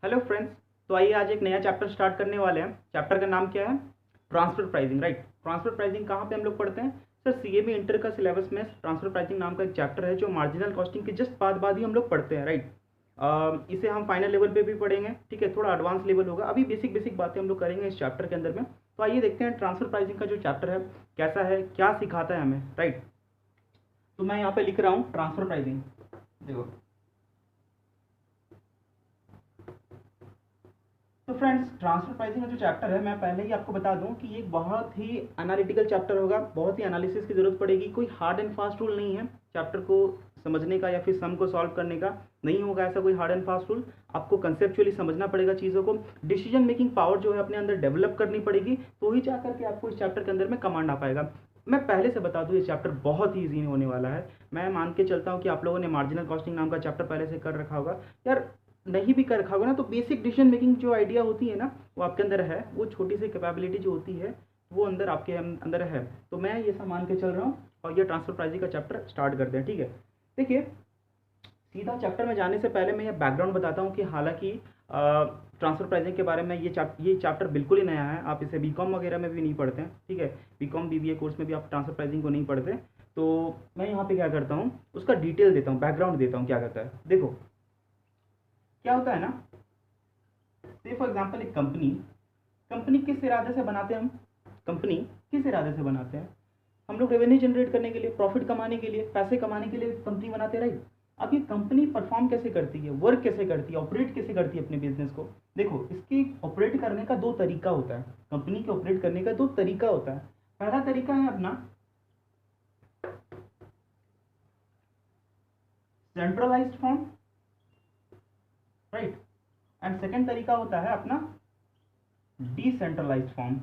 Hello friends. तो आइए आज एक नया चैप्टर स्टार्ट करने वाले हैं। चैप्टर का नाम क्या है? Transfer pricing. Right, transfer pricing कहाँ पे हम लोग पढ़ते हैं? सर सीएमए इंटर का सिलेबस में ट्रांसफर प्राइसिंग नाम का एक चैप्टर है जो मार्जिनल कॉस्टिंग के जस्ट बाद ही हम लोग पढ़ते हैं। राइट, इसे हम फाइनल लेवल पे भी पढ़ेंगे। ठीक है, थोड़ा एडवांस लेवल होगा। अभी बेसिक बेसिक बातें हम लोग करेंगे इस चैप्टर के अंदर में। तो आइए देखते हैं ट्रांसफर प्राइसिंग का जो चैप्टर है कैसा है, क्या सिखाता है हमें। राइट, तो मैं यहाँ पे लिख रहा हूँ ट्रांसफर प्राइसिंग। देखो, तो फ्रेंड्स ट्रांसफर प्राइसिंग का जो चैप्टर है, मैं पहले ही आपको बता दूं कि ये बहुत ही एनालिटिकल चैप्टर होगा, बहुत ही एनालिसिस की ज़रूरत पड़ेगी। कोई हार्ड एंड फास्ट रूल नहीं है चैप्टर को समझने का या फिर सम को सॉल्व करने का। नहीं होगा ऐसा कोई हार्ड एंड फास्ट रूल। आपको कंसेप्चुअली समझना पड़ेगा चीज़ों को, डिसीजन मेकिंग पावर जो है अपने अंदर डेवलप करनी पड़ेगी, तो ही जा करके आपको इस चैप्टर के अंदर में कमांड आ पाएगा। मैं पहले से बता दूं ये चैप्टर बहुत ही ईजी होने वाला है। मैं मान के चलता हूँ कि आप लोगों ने मार्जिनल कॉस्टिंग नाम का चैप्टर पहले से कर रखा होगा। यार नहीं भी कर रखा होगा ना, तो बेसिक डिसीजन मेकिंग जो आइडिया होती है ना, वो आपके अंदर है। वो छोटी सी कैपेबिलिटी जो होती है वो अंदर आपके अंदर है। तो मैं ये सब मान के चल रहा हूँ और ये ट्रांसफर प्राइसिंग का चैप्टर स्टार्ट करते हैं। ठीक है, देखिए सीधा चैप्टर में जाने से पहले मैं ये बैकग्राउंड बताता हूँ कि हालांकि ट्रांसफर प्राइसिंग के बारे में ये चैप्टर बिल्कुल ही नया है। आप इसे बीकॉम वगैरह में भी नहीं पढ़ते हैं। ठीक है, बीकॉम बीबीए कोर्स में भी आप ट्रांसफर प्राइसिंग को नहीं पढ़ते। तो मैं यहाँ पे क्या करता हूँ, उसका डिटेल देता हूँ, बैकग्राउंड देता हूँ क्या करता है। देखो क्या होता है ना, से फॉर एग्जाम्पल एक कंपनी कंपनी किस इरादे से बनाते हैं हम? कंपनी किस इरादे से बनाते हैं? हम लोग रेवेन्यू जनरेट करने के लिए, प्रॉफिट कमाने के लिए, पैसे कमाने के लिए कंपनी बनाते हैं। राइट, अब ये कंपनी परफॉर्म कैसे करती है, वर्क कैसे करती है, ऑपरेट कैसे करती है अपने बिजनेस को? देखो, इसकी ऑपरेट करने का दो तरीका होता है। कंपनी के ऑपरेट करने का दो तरीका होता है। पहला तरीका है अपना centralised form. Right, and second तरीका होता है अपना decentralised form.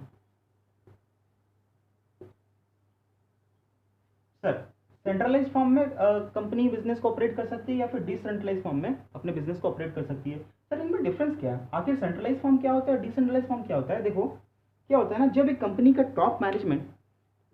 Sir centralise form में कंपनी बिजनेस को ऑपरेट कर सकती है या फिर डिसेंट्रलाइज फॉर्म में अपने बिजनेस को ऑपरेट कर सकती है? सर इनमें डिफरेंस क्या है? आखिर सेंट्रलाइज फॉर्म क्या होता है, डिसेंट्रलाइज फॉर्म क्या होता है? देखो क्या होता है ना, जब एक कंपनी का top management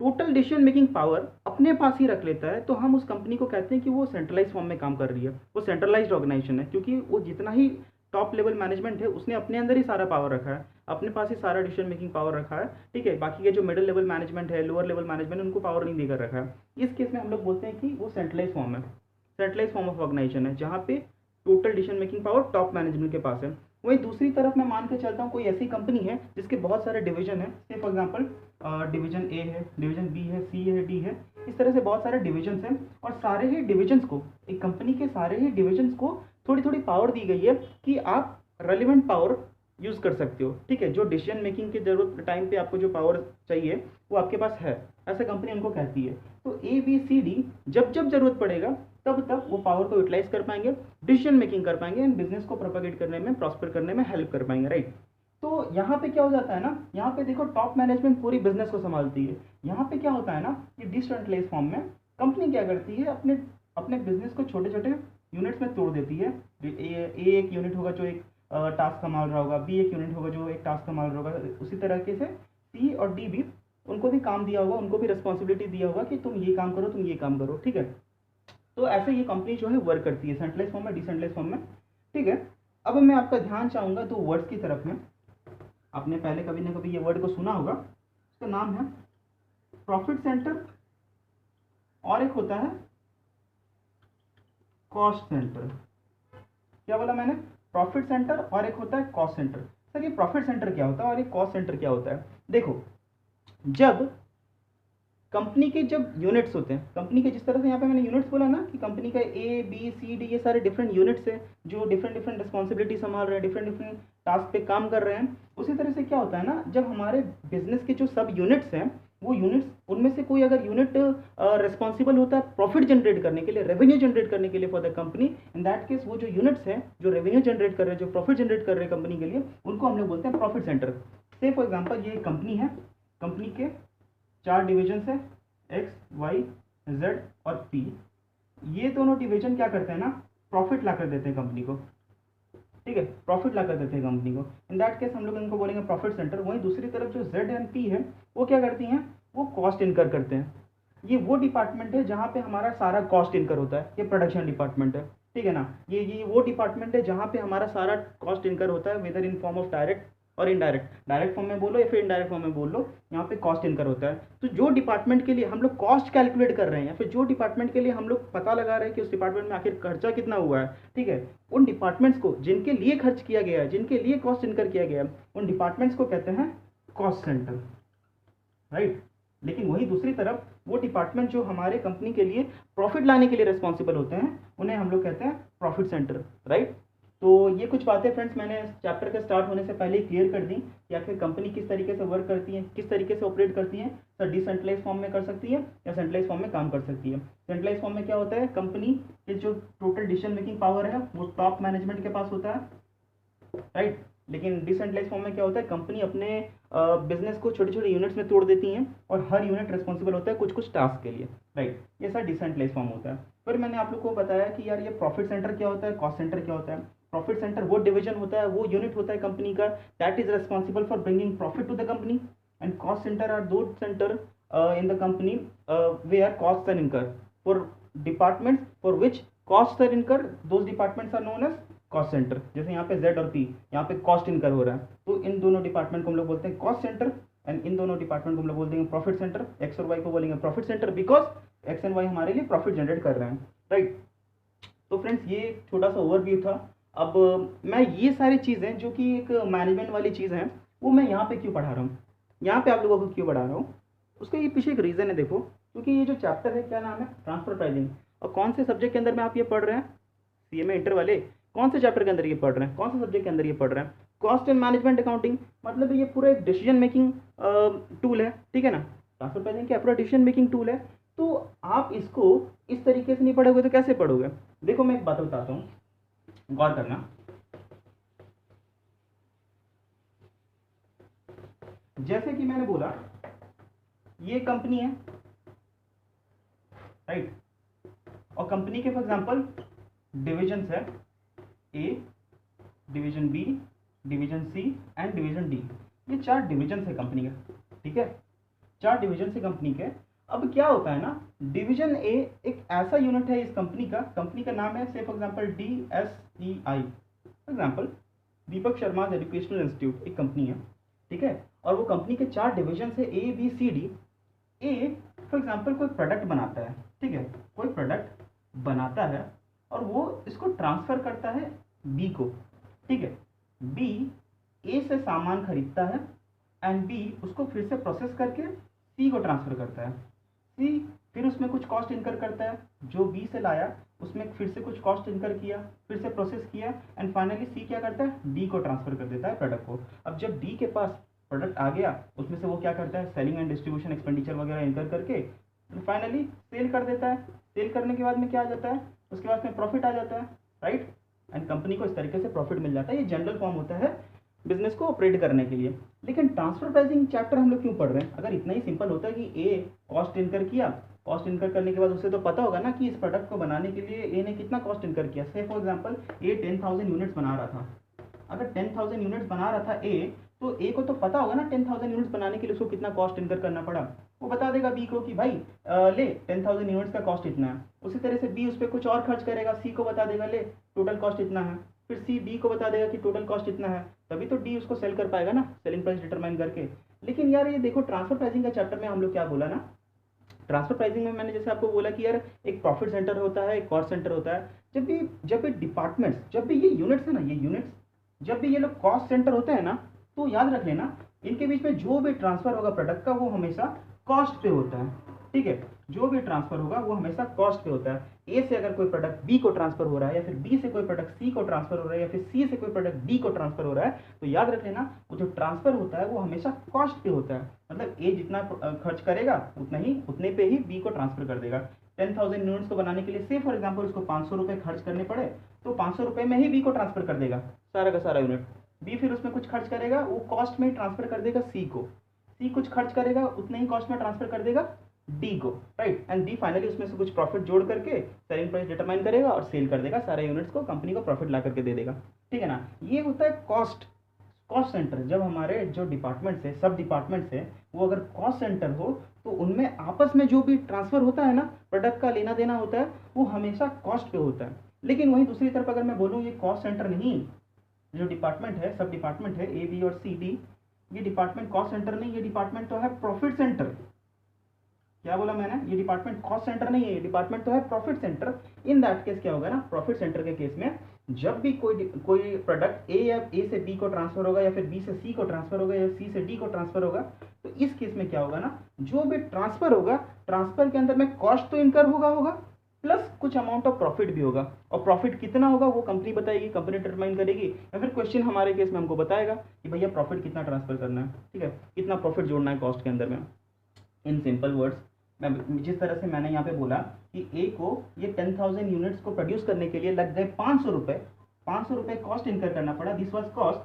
total decision making power अपने पास ही रख लेता है, तो हम उस कंपनी को कहते हैं कि वो सेंट्रलाइज फॉर्म में काम कर रही है, वो सेंट्रलाइज्ड ऑर्गेनाइजेशन है। क्योंकि वो जितना ही टॉप लेवल मैनेजमेंट है उसने अपने अंदर ही सारा पावर रखा है, अपने पास ही सारा डिसीजन मेकिंग पावर रखा है। ठीक है, बाकी के जो मिडिल लेवल मैनेजमेंट है, लोअर लेवल मैनेजमेंट, उनको पावर नहीं देकर रखा है। इस केस में हम लोग बोलते हैं कि वो सेंट्रलाइज फॉर्म है, सेंट्रलाइज फॉर्म ऑफ ऑर्गेनाइजेशन है, जहाँ पे total decision making power top management के पास है। वहीं दूसरी तरफ मैं मान के चलता हूँ कोई ऐसी कंपनी है जिसके बहुत सारे डिवीजन है। से फॉर एग्जांपल डिवीजन ए है, डिवीजन बी है, सी है, डी है, इस तरह से बहुत सारे डिविजन्स हैं। और सारे ही डिविजन्स को, एक कंपनी के सारे ही डिविजन्स को थोड़ी थोड़ी पावर दी गई है कि आप रेलिवेंट पावर यूज़ कर सकते हो। ठीक है, जो डिसीजन मेकिंग की जरूरत टाइम पे आपको जो पावर चाहिए वो आपके पास है, ऐसा कंपनी उनको कहती है। तो ए बी सी डी जब जब जरूरत पड़ेगा तब तब वो पावर को यूटिलाइज कर पाएंगे, डिसीजन मेकिंग कर पाएंगे एंड बिजनेस को प्रोपेगेट करने में, प्रॉस्पर करने में हेल्प कर पाएंगे। राइट, तो यहाँ पे क्या हो जाता है ना, यहाँ पे देखो टॉप मैनेजमेंट पूरी बिजनेस को संभालती है। यहाँ पे क्या होता है ना, ये डिसेंट्रलाइज फॉर्म में कंपनी क्या करती है, अपने अपने बिजनेस को छोटे छोटे यूनिट्स में तोड़ देती है। ए एक यूनिट होगा जो एक टास्क संभाल रहा होगा, बी एक यूनिट होगा जो एक टास्क संभाल रहा होगा, उसी तरीके से सी और डी भी, उनको भी काम दिया होगा, उनको भी रिस्पॉन्सिबिलिटी दिया होगा कि तुम ये काम करो, तुम ये काम करो। ठीक है, तो ऐसे ये कंपनी जो है वर्क करती है सेंट्रलाइज फॉर्म में, डिसेंट्रलाइज फॉर्म में। ठीक है, अब मैं आपका ध्यान चाहूँगा दो वर्ड्स की तरफ में। आपने पहले कभी ना कभी ये वर्ड को सुना होगा, इसका नाम है प्रॉफिट सेंटर और एक होता है कॉस्ट सेंटर। क्या बोला मैंने? प्रॉफिट सेंटर और एक होता है कॉस्ट सेंटर। सर ये प्रॉफिट सेंटर क्या होता है और ये कॉस्ट सेंटर क्या होता है? देखो, जब कंपनी के जब यूनिट्स होते हैं, कंपनी के जिस तरह से यहाँ पे मैंने यूनिट्स बोला ना कि कंपनी का ए बी सी डी ये सारे डिफरेंट यूनिट्स हैं जो डिफरेंट डिफरेंट रिस्पॉन्सिबिलिटी संभाल रहे हैं, डिफरेंट डिफरेंट टास्क पे काम कर रहे हैं। उसी तरह से क्या होता है ना, जब हमारे बिजनेस के जो सब यूनिट्स हैं, वो यूनिट्स, उनमें से कोई अगर यूनिट रिस्पॉन्सिबल होता है प्रॉफिट जनरेट करने के लिए, रेवेन्यू जनरेट करने के लिए for the company, in that case वो जो यूनिट्स हैं जो रेवेन्यू जनरेट कर रहे हैं, जो प्रॉफिट जनरेट कर रहे हैं कंपनी के लिए, उनको हम लोग बोलते हैं प्रॉफिट सेंटर। से फॉर एग्जाम्पल ये कंपनी है, कंपनी के 4 डिविजन है, एक्स वाई जेड और पी। ये दोनों डिवीजन क्या करते हैं ना, प्रॉफिट ला कर देते हैं कंपनी को। ठीक है, प्रॉफिट ला कर देते हैं कंपनी को, इन दैट केस हम लोग इनको बोलेंगे प्रॉफिट सेंटर। वहीं दूसरी तरफ जो जेड एंड पी है वो क्या करती हैं, वो कॉस्ट इनकर करते हैं। ये वो डिपार्टमेंट है जहाँ पे हमारा सारा कॉस्ट इनकर होता है, ये प्रोडक्शन डिपार्टमेंट है। ठीक है ना। ये वो डिपार्टमेंट है जहाँ पे हमारा सारा कॉस्ट इनकर होता है, whether in form of direct और इनडायरेक्ट, डायरेक्ट फॉर्म में बोलो या फिर इनडायरेक्ट फॉर्म में बोल लो, यहाँ पे कॉस्ट इनकर होता है। तो जो डिपार्टमेंट के लिए हम लोग कॉस्ट कैलकुलेट कर रहे हैं या फिर जो डिपार्टमेंट के लिए हम लोग पता लगा रहे हैं कि उस डिपार्टमेंट में आखिर खर्चा कितना हुआ है, ठीक है, उन डिपार्टमेंट्स को जिनके लिए खर्च किया गया है, जिनके लिए कॉस्ट इनकर किया गया है, उन डिपार्टमेंट्स को कहते हैं कॉस्ट सेंटर, राइट। लेकिन वही दूसरी तरफ वो डिपार्टमेंट जो हमारे कंपनी के लिए प्रॉफिट लाने के लिए रिस्पॉन्सिबल होते हैं, उन्हें हम लोग कहते हैं प्रॉफिट सेंटर, राइट। तो ये कुछ बातें फ्रेंड्स मैंने चैप्टर के स्टार्ट होने से पहले क्लियर कर दी कि आखिर कंपनी किस तरीके से वर्क करती है, किस तरीके से ऑपरेट करती है। सर डिसेंट्रलाइज फॉर्म में कर सकती है या सेंट्रलाइज फॉर्म में काम कर सकती है। सेंट्रलाइज फॉर्म में क्या होता है, कंपनी के जो टोटल डिसीजन मेकिंग पावर है वो टॉप मैनेजमेंट के पास होता है, राइट। लेकिन डिसेंट्रलाइज फॉर्म में क्या होता है, कंपनी अपने बिजनेस को छोटे छोटे यूनिट्स में तोड़ देती हैं और हर यूनिट रिस्पॉन्सिबल होता है कुछ कुछ टास्क के लिए, राइट। ये सर डिसेंट्रलाइज फॉर्म होता है। फिर मैंने आप लोग को बताया कि यार ये प्रॉफिट सेंटर क्या होता है, कॉस्ट सेंटर क्या होता है। प्रॉफिट सेंटर वो डिवीजन होता है, वो यूनिट होता है कंपनी का that is responsible for bringing profit to the company, and cost centre are दो centre in the company where costs are incurred for departments for which costs are incurred, those departments are known as cost centre. जैसे यहाँ पे Z और P, यहाँ पे cost incur हो रहा है, तो इन दोनों डिपार्टमेंट को हम लोग बोलते हैं कॉस्ट सेंटर, एंड इन दोनों डिपार्टमेंट को हम लोग बोलते हैं प्रॉफिट सेंटर। एक्स और वाई को बोलेंगे profit centre because X and Y हमारे लिए प्रॉफिट जनरेट कर रहे हैं, राइट। तो फ्रेंड्स ये छोटा सा ओवरव्यू था। अब मैं ये सारी चीज़ें जो कि एक मैनेजमेंट वाली चीज़ हैं वो मैं यहाँ पे क्यों पढ़ा रहा हूँ, यहाँ पे आप लोगों को क्यों पढ़ा रहा हूँ, उसके ये पीछे एक रीज़न है। देखो, क्योंकि ये जो चैप्टर है क्या नाम है, ट्रांसफर प्राइसिंग। और कौन से सब्जेक्ट के अंदर में आप ये पढ़ रहे हैं, सीएमए इंटर वाले, कौन से चैप्टर के अंदर ये पढ़ रहे हैं, कौन से सब्जेक्ट के अंदर ये पढ़ रहे हैं, कॉस्ट एंड मैनेजमेंट अकाउंटिंग। मतलब ये पूरा एक डिसीजन मेकिंग टूल है, ठीक है ना। ट्रांसफर प्राइसिंग क्या पूरा डिसीजन मेकिंग टूल है। तो आप इसको इस तरीके से नहीं पढ़ोगे तो कैसे पढ़ोगे। देखो मैं एक बात बताता हूँ, गौर करना। जैसे कि मैंने बोला ये कंपनी है, राइट, और कंपनी के फॉर एग्जांपल डिविजन्स है, A, division B, division C and division D. ये 4 डिविजन है कंपनी का, ठीक है, 4 डिवीजन से कंपनी के। अब क्या होता है ना, डिवीजन ए एक ऐसा यूनिट है इस कंपनी का नाम है से for example DSEI, for example Deepak Sharma educational institute एक कंपनी है, ठीक है। और वो कंपनी के 4 डिविजन है ABCD। ए फॉर एग्जांपल कोई प्रोडक्ट बनाता है, ठीक है, कोई प्रोडक्ट बनाता है और वो इसको ट्रांसफर करता है बी को, ठीक है। बी ए से सामान खरीदता है एंड बी उसको फिर से प्रोसेस करके सी को ट्रांसफर करता है। सी फिर उसमें कुछ कॉस्ट इनकर करता है, जो बी से लाया उसमें फिर से कुछ कॉस्ट इनकर किया, फिर से प्रोसेस किया, एंड फाइनली सी क्या करता है, डी को ट्रांसफर कर देता है प्रोडक्ट को। अब जब डी के पास प्रोडक्ट आ गया, उसमें से वो क्या करता है, सेलिंग एंड डिस्ट्रीब्यूशन एक्सपेंडिचर वगैरह इनकर करके फाइनली सेल कर देता है। सेल करने के बाद में क्या आ जाता है, उसके बाद में प्रॉफिट आ जाता है, राइट। एंड कंपनी को इस तरीके से प्रॉफिट मिल जाता है। ये जनरल फॉर्म होता है बिजनेस को ऑपरेट करने के लिए। लेकिन ट्रांसफर प्राइसिंग चैप्टर हम लोग क्यों पढ़ रहे हैं, अगर इतना ही सिंपल होता है कि ए कॉस्ट इनकर किया, कॉस्ट इनकर करने के बाद उसे तो पता होगा ना कि इस प्रोडक्ट को बनाने के लिए ए ने कितना कॉस्ट इनकर किया। से फॉर एग्जांपल ए 10,000 यूनिट्स बना रहा था, अगर 10,000 यूनिट्स बना रहा था ए, तो ए को तो पता होगा ना 10,000 यूनिट्स बनाने के लिए उसको कितना कॉस्ट इनकर करना पड़ा। वो बता देगा बी को कि भाई ले 10,000 यूनिट्स का कॉस्ट इतना है। उसी तरह से बी उस पर कुछ और खर्च करेगा, सी को बता देगा ले टोटल कॉस्ट इतना है, फिर सी डी को बता देगा कि टोटल कॉस्ट इतना है, तभी तो डी उसको सेल कर पाएगा ना, सेलिंग प्राइस डिटरमाइन करके। लेकिन यार ये देखो ट्रांसफर प्राइसिंग का चैप्टर में हम लोग क्या बोला ना, ट्रांसफर प्राइसिंग में मैंने जैसे आपको बोला कि यार एक प्रॉफिट सेंटर होता है, एक कॉस्ट सेंटर होता है। जब भी डिपार्टमेंट्स, जब भी ये यूनिट्स है ना, ये यूनिट्स जब भी ये लोग कॉस्ट सेंटर होते हैं ना, तो याद रख लेना इनके बीच में जो भी ट्रांसफर होगा प्रोडक्ट का वो हमेशा कॉस्ट पे होता है, ठीक है। जो भी ट्रांसफर होगा वो हमेशा कॉस्ट पे होता है। ए से अगर कोई प्रोडक्ट बी को ट्रांसफर हो रहा है, या फिर बी से कोई प्रोडक्ट सी को ट्रांसफर हो रहा है, या फिर सी से कोई प्रोडक्ट डी को ट्रांसफर हो रहा है, तो याद रख लेना वो जो ट्रांसफर होता है वो हमेशा कॉस्ट पे होता है। मतलब ए जितना खर्च करेगा उतने पे ही बी को ट्रांसफर कर देगा। 10,000 यूनिट्स को बनाने के लिए से फॉर एग्जाम्पल उसको 500 रुपये खर्च करने पड़े, तो 500 रुपये में ही बी को ट्रांसफर कर देगा सारा का सारा यूनिट। बी फिर उसमें कुछ खर्च करेगा, वो कॉस्ट में ट्रांसफर कर देगा सी को, सी कुछ खर्च करेगा उतने ही कॉस्ट में ट्रांसफर कर देगा डी को, राइट। एंड डी फाइनली उसमें से कुछ प्रॉफिट जोड़ करके सेलिंग प्राइस डिटरमाइन करेगा और सेल कर देगा सारे यूनिट्स को, कंपनी को प्रॉफिट ला करके दे देगा, ठीक है ना। ये होता है कॉस्ट सेंटर। जब हमारे जो डिपार्टमेंट्स है, सब डिपार्टमेंट्स है, वो अगर कॉस्ट सेंटर हो तो उनमें आपस में जो भी ट्रांसफर होता है ना, प्रोडक्ट का लेना देना होता है, वो हमेशा कॉस्ट पे होता है। लेकिन वहीं दूसरी तरफ अगर मैं बोलूँ ये कॉस्ट सेंटर नहीं, जो डिपार्टमेंट है, सब डिपार्टमेंट है ए बी और सी डी, ये डिपार्टमेंट कॉस्ट सेंटर नहीं, ये डिपार्टमेंट तो है प्रॉफिट सेंटर। क्या बोला मैंने, ये डिपार्टमेंट कॉस्ट सेंटर नहीं है, ये डिपार्टमेंट तो है profit centre. In that case क्या होगा ना, प्रॉफिट सेंटर के केस में जब भी कोई प्रोडक्ट ए या ए से बी को ट्रांसफर होगा, या फिर बी से सी को ट्रांसफर होगा, या सी से डी को ट्रांसफर होगा, तो इस केस में क्या होगा ना, जो भी ट्रांसफर होगा, ट्रांसफर के अंदर में कॉस्ट तो इनकर होगा प्लस कुछ अमाउंट ऑफ प्रॉफिट भी होगा। और प्रॉफिट कितना होगा वो कंपनी बताएगी, कंपनी डिटरमाइन करेगी, या फिर क्वेश्चन हमारे केस में हमको बताएगा कि भैया प्रॉफिट कितना ट्रांसफर करना है, ठीक है, कितना प्रॉफिट जोड़ना है कॉस्ट के अंदर में। इन सिंपल वर्ड्स, मैं जिस तरह से मैंने यहाँ पे बोला कि ए को ये 10,000 यूनिट्स को प्रोड्यूस करने के लिए लग गए 500 रुपये, 500 रुपये कॉस्ट इनकर करना पड़ा, दिस वाज कॉस्ट,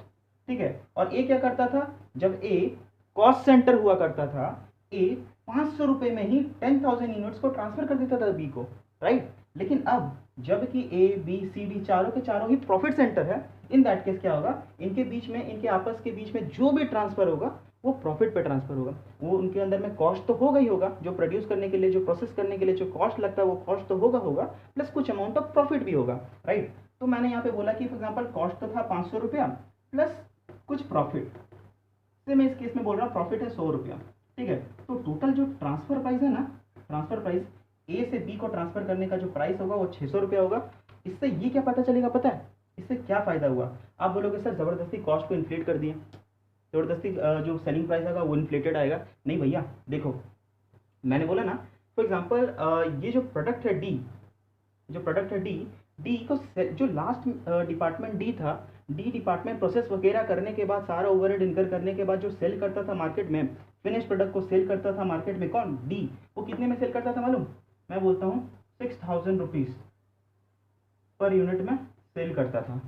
ठीक है। और ए क्या करता था, जब ए कॉस्ट सेंटर हुआ करता था, ए 500 रुपये में ही 10,000 यूनिट्स को ट्रांसफर कर देता था बी को, राइट। लेकिन अब जबकि ए बी सी डी चारों के चारों ही प्रॉफिट सेंटर है, इन दैट केस क्या होगा, इनके बीच में, इनके आपस के बीच में जो भी ट्रांसफर होगा वो प्रॉफिट पे ट्रांसफर होगा। वो उनके अंदर में कॉस्ट तो होगा ही होगा, जो प्रोड्यूस करने के लिए, जो प्रोसेस करने के लिए जो कॉस्ट लगता है वो कॉस्ट तो होगा प्लस कुछ अमाउंट ऑफ प्रॉफिट भी होगा, राइट। तो मैंने यहाँ पे बोला कि फॉर एग्जाम्पल कॉस्ट तो था 500 रुपया प्लस कुछ प्रॉफिट, से मैं इस केस में बोल रहा हूँ प्रॉफिट है 100 रुपया, ठीक है। तो टोटल जो ट्रांसफर प्राइस है ना, ट्रांसफर प्राइस ए से बी को ट्रांसफर करने का जो प्राइस होगा वो 600 रुपया होगा। इससे ये क्या पता चलेगा, पता है इससे क्या फायदा हुआ? आप बोलोगे सर जबरदस्ती कॉस्ट को इन्फ्लेट कर दिए, जबरदस्ती जो सेलिंग प्राइस आएगा वो इन्फ्लेटेड आएगा। नहीं भैया, देखो मैंने बोला ना, फॉर एग्जांपल ये जो प्रोडक्ट है डी, जो प्रोडक्ट है डी, डी को जो लास्ट डिपार्टमेंट डी था, डी डिपार्टमेंट प्रोसेस वगैरह करने के बाद, सारा ओवरहेड इनकर करने के बाद जो सेल करता था मार्केट में, फिनिश प्रोडक्ट को सेल करता था मार्केट में, कौन? डी। वो कितने में सेल करता था मालूम? मैं बोलता हूँ 6,000 रुपीज़ पर यूनिट में सेल करता था।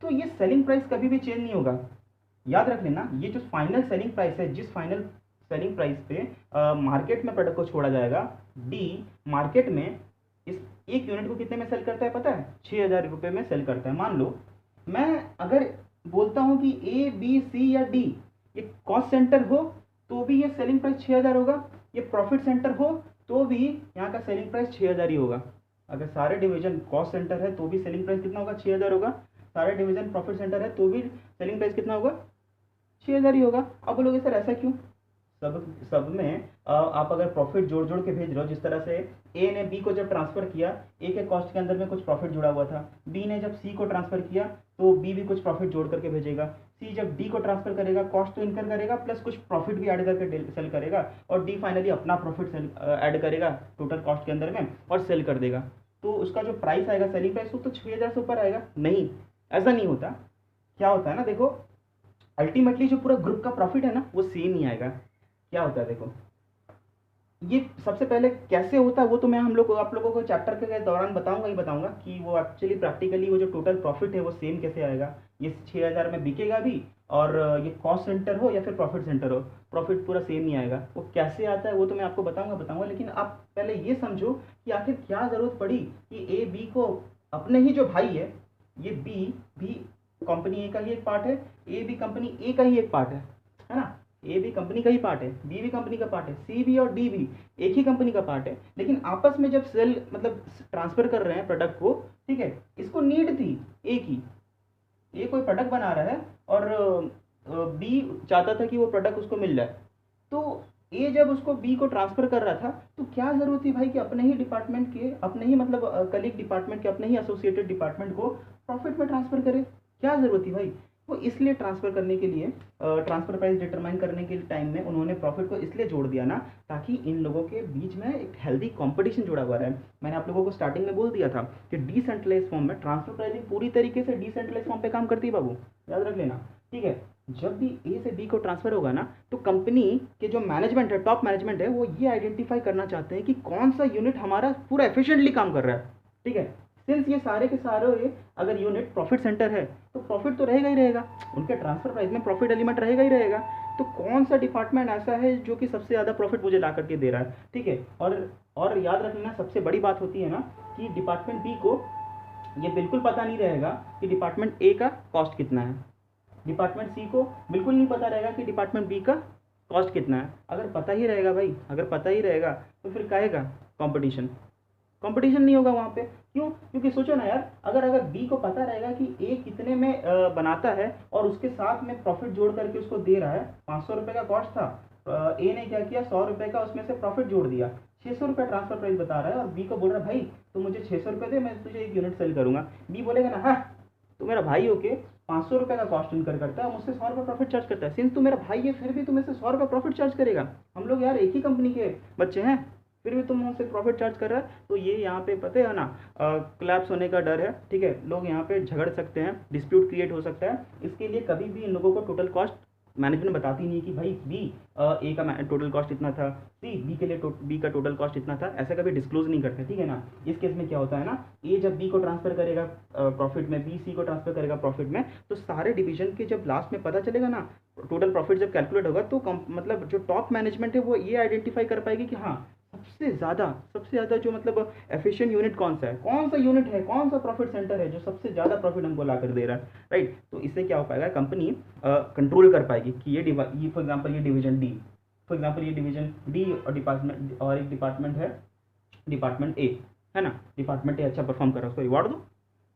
तो ये सेलिंग प्राइस कभी भी चेंज नहीं होगा, याद रख लेना। ये जो फाइनल सेलिंग प्राइस है, जिस फाइनल सेलिंग प्राइस पे मार्केट में प्रोडक्ट को छोड़ा जाएगा, डी मार्केट में इस एक यूनिट को कितने में सेल करता है पता है? 6,000 रुपये में सेल करता है। मान लो मैं अगर बोलता हूँ कि ए बी सी या डी ये कॉस्ट सेंटर हो तो भी ये सेलिंग प्राइस 6,000 होगा, ये प्रॉफिट सेंटर हो तो भी यहाँ का सेलिंग प्राइस 6,000 ही होगा। अगर सारे डिवीजन कॉस्ट सेंटर है तो भी सेलिंग प्राइस कितना होगा? 6,000 होगा। सारे डिवीजन प्रॉफिट सेंटर है तो भी सेलिंग प्राइस कितना होगा? 6,000 ही होगा। अब बोलोगे सर ऐसा क्यों? सब में आप अगर प्रॉफिट जोड़ जोड़ के भेज रहे हो, जिस तरह से ए ने बी को जब ट्रांसफर किया, ए के कॉस्ट के अंदर में कुछ प्रॉफिट जुड़ा हुआ था, बी ने जब सी को ट्रांसफर किया तो बी भी कुछ प्रॉफिट जोड़ करके भेजेगा, सी जब डी को ट्रांसफर करेगा कॉस्ट तो इनकर करेगा प्लस कुछ प्रॉफिट भी ऐड करके सेल करेगा, और डी फाइनली अपना प्रॉफिट सेल ऐड करेगा टोटल कॉस्ट के अंदर में और सेल कर देगा। तो उसका जो प्राइस आएगा, सेलिंग प्राइस, वो तो 6,000 से ऊपर आएगा। नहीं, ऐसा नहीं होता। क्या होता है ना, देखो अल्टीमेटली जो पूरा ग्रुप का प्रॉफिट है ना वो सेम ही आएगा। क्या होता है देखो, ये सबसे पहले कैसे होता है वो तो मैं आप लोगों को चैप्टर के दौरान बताऊंगा कि वो एक्चुअली प्रैक्टिकली वो जो टोटल प्रॉफिट है वो सेम कैसे आएगा। ये 6,000 में बिकेगा भी, और ये कॉस्ट सेंटर हो या फिर प्रॉफिट सेंटर हो, प्रॉफिट पूरा सेम ही आएगा। वो कैसे आता है वो तो मैं आपको बताऊंगा। लेकिन आप पहले ये समझो कि आखिर क्या ज़रूरत पड़ी कि ए बी को, अपने ही जो भाई है, ये बी भी कंपनी ए का ही एक पार्ट है, ए भी कंपनी ए का ही एक पार्ट है ना। ए भी कंपनी का ही पार्ट है, बी भी कंपनी का पार्ट है, सी भी और डी भी एक ही कंपनी का पार्ट है। लेकिन आपस में जब सेल मतलब ट्रांसफर कर रहे हैं प्रोडक्ट को, ठीक है, इसको नीड थी ए की, ए कोई प्रोडक्ट बना रहा है और बी चाहता था कि वो प्रोडक्ट उसको मिल जाए। तो ए जब उसको बी को ट्रांसफर कर रहा था तो क्या ज़रूरत थी भाई कि अपने ही डिपार्टमेंट के, अपने ही मतलब कलीग डिपार्टमेंट के, अपने ही एसोसिएटेड डिपार्टमेंट को प्रॉफिट में ट्रांसफर करे? क्या ज़रूरत थी भाई? वो इसलिए ट्रांसफ़र करने के लिए, ट्रांसफ़र प्राइस डिटरमाइन करने के टाइम में उन्होंने प्रॉफिट को इसलिए जोड़ दिया ना, ताकि इन लोगों के बीच में एक हेल्दी कंपटीशन जुड़ा हुआ है। मैंने आप लोगों को स्टार्टिंग में बोल दिया था कि डिसेंट्रलाइज फॉर्म में ट्रांसफर प्राइसिंग पूरी तरीके से डिसेंट्रलाइज फॉर्म पे काम करती है बाबू, याद रख लेना, ठीक है। जब भी ए से बी को ट्रांसफर होगा ना, तो कंपनी के जो मैनेजमेंट है, टॉप मैनेजमेंट है, वो ये आइडेंटिफाई करना चाहते हैं कि कौन सा यूनिट हमारा पूरा एफिशिएंटली काम कर रहा है, ठीक है। सिंस ये सारे के सारे अगर यूनिट प्रॉफिट सेंटर है तो प्रॉफिट तो रहेगा ही रहेगा, उनके ट्रांसफर प्राइस में प्रॉफिट एलिमेंट रहेगा ही रहेगा। तो कौन सा डिपार्टमेंट ऐसा है जो कि सबसे ज़्यादा प्रॉफिट मुझे ला करके दे रहा है, ठीक है। और याद रखना, सबसे बड़ी बात होती है ना कि डिपार्टमेंट बी को ये बिल्कुल पता नहीं रहेगा कि डिपार्टमेंट ए का कॉस्ट कितना है, डिपार्टमेंट सी को बिल्कुल नहीं पता रहेगा कि डिपार्टमेंट बी का कॉस्ट कितना है। अगर पता ही रहेगा भाई, अगर पता ही रहेगा तो फिर काहेगा कंपटीशन नहीं होगा वहाँ पे। क्यों? क्योंकि सोचो ना यार, अगर अगर बी को पता रहेगा कि ए कितने में बनाता है और उसके साथ में प्रॉफिट जोड़ करके उसको दे रहा है, 500 रुपये का कॉस्ट था, ए ने क्या किया, 100 रुपये का उसमें से प्रॉफिट जोड़ दिया, 600 रुपये ट्रांसफर प्राइस बता रहा है, और बी को बोल रहा है भाई तो मुझे 600 रुपये दे, मैं तुझे 1 यूनिट सेल करूंगा। बी बोलेगा ना, हाँ तो मेरा भाई होके 500 रुपये का कॉस्ट इनकर करता है और मुझसे 100 रुपये प्रॉफिट चार्ज करता है, सिंस तू मेरा भाई है फिर भी तू मेरे से 100 रुपये प्रॉफिट चार्ज करेगा, हम लोग यार एक ही कंपनी के बच्चे हैं, फिर भी तुम हमसे प्रॉफिट चार्ज कर रहा है। तो ये यहाँ पे पता है ना, क्लैप्स होने का डर है, ठीक है, लोग यहाँ पे झगड़ सकते हैं, डिस्प्यूट क्रिएट हो सकता है, इसके लिए कभी भी इन लोगों को टोटल कॉस्ट मैनेजमेंट बताती नहीं है कि भाई बी ए का टोटल कॉस्ट इतना था, सी बी के लिए बी का टोटल कॉस्ट इतना था, ऐसा कभी डिस्क्लोज नहीं करते, ठीक है ना। इस केस में क्या होता है ना, ए जब बी को ट्रांसफर करेगा प्रॉफिट में, बी सी को ट्रांसफर करेगा प्रॉफिट में, तो सारे डिवीजन के जब लास्ट में पता चलेगा ना, टोटल प्रॉफिट जब कैलकुलेट होगा, तो मतलब जो टॉप मैनेजमेंट है वो ये आइडेंटिफाई कर पाएगी कि हाँ सबसे ज़्यादा जो मतलब एफिशिएंट यूनिट कौन सा है, कौन सा यूनिट है, कौन सा प्रॉफिट सेंटर है जो सबसे ज़्यादा प्रॉफिट हमको ला कर दे रहा है, राइट। तो इससे क्या हो पाएगा, कंपनी कंट्रोल कर पाएगी कि ये फॉर एग्जांपल ये डिवीजन डी, फॉर एग्जांपल ये डिवीजन डी और डिपार्टमेंट, और एक डिपार्टमेंट है डिपार्टमेंट ए, है ना, डिपार्टमेंट ए अच्छा परफॉर्म कर रहा है उसको रिवॉर्ड दो,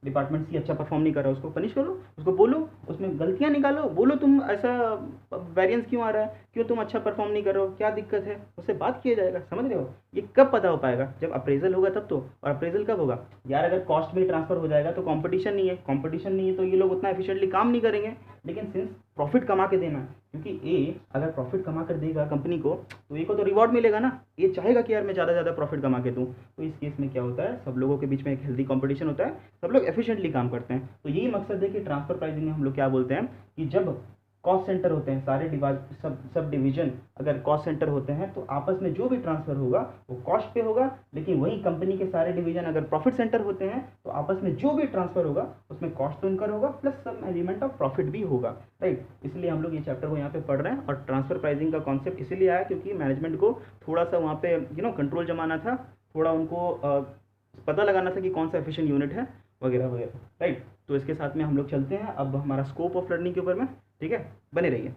डिपार्टमेंट सी अच्छा परफॉर्म नहीं कर रहा है उसको पनिश करो, उसको बोलो, उसमें गलतियां निकालो, बोलो तुम ऐसा वेरिएंस क्यों आ रहा है, क्यों तुम अच्छा परफॉर्म नहीं कर रहे हो, क्या दिक्कत है, उससे बात किया जाएगा, समझ रहे हो। ये कब पता हो पाएगा, जब अप्रेजल होगा तब तो। और अप्रेजल कब होगा यार, अगर कॉस्ट में ट्रांसफर हो जाएगा तो कंपटीशन नहीं है, कंपटीशन नहीं है तो ये लोग उतना एफिशिएंटली काम नहीं करेंगे। लेकिन सिंस प्रॉफिट कमा के देना, क्योंकि ए अगर प्रॉफिट कमा कर देगा कंपनी को, तो ए को तो रिवॉर्ड मिलेगा ना, ये चाहेगा कि यार मैं ज़्यादा ज़्यादा प्रॉफिट कमा के दूँ। तो इस केस में क्या होता है, सब लोगों के बीच में एक हेल्दी कंपटीशन होता है, सब लोग एफिशिएंटली काम करते हैं। तो यही मकसद है कि ट्रांसफर प्राइसिंग में हम लोग क्या बोलते हैं कि जब कॉस्ट सेंटर होते हैं, सारे सब डिवीजन अगर कॉस्ट सेंटर होते हैं, तो आपस में जो भी ट्रांसफर होगा वो कॉस्ट पे होगा, लेकिन वही कंपनी के सारे डिवीजन अगर प्रॉफिट सेंटर होते हैं, तो आपस में जो भी ट्रांसफर होगा उसमें कॉस्ट तो इनकर होगा plus some element of profit भी होगा, राइट। इसलिए हम लोग ये चैप्टर को यहाँ पे पढ़ रहे हैं। और ट्रांसफर प्राइसिंग का कॉन्सेप्ट इसीलिए आया क्योंकि मैनेजमेंट को थोड़ा सा वहाँ पे कंट्रोल जमाना था, थोड़ा उनको पता लगाना था कि कौन सा एफिशिएंट यूनिट है वगैरह वगैरह, राइट। तो इसके साथ में हम लोग चलते हैं अब हमारा स्कोप ऑफ लर्निंग के ऊपर में, ठीक है, बने रहिए।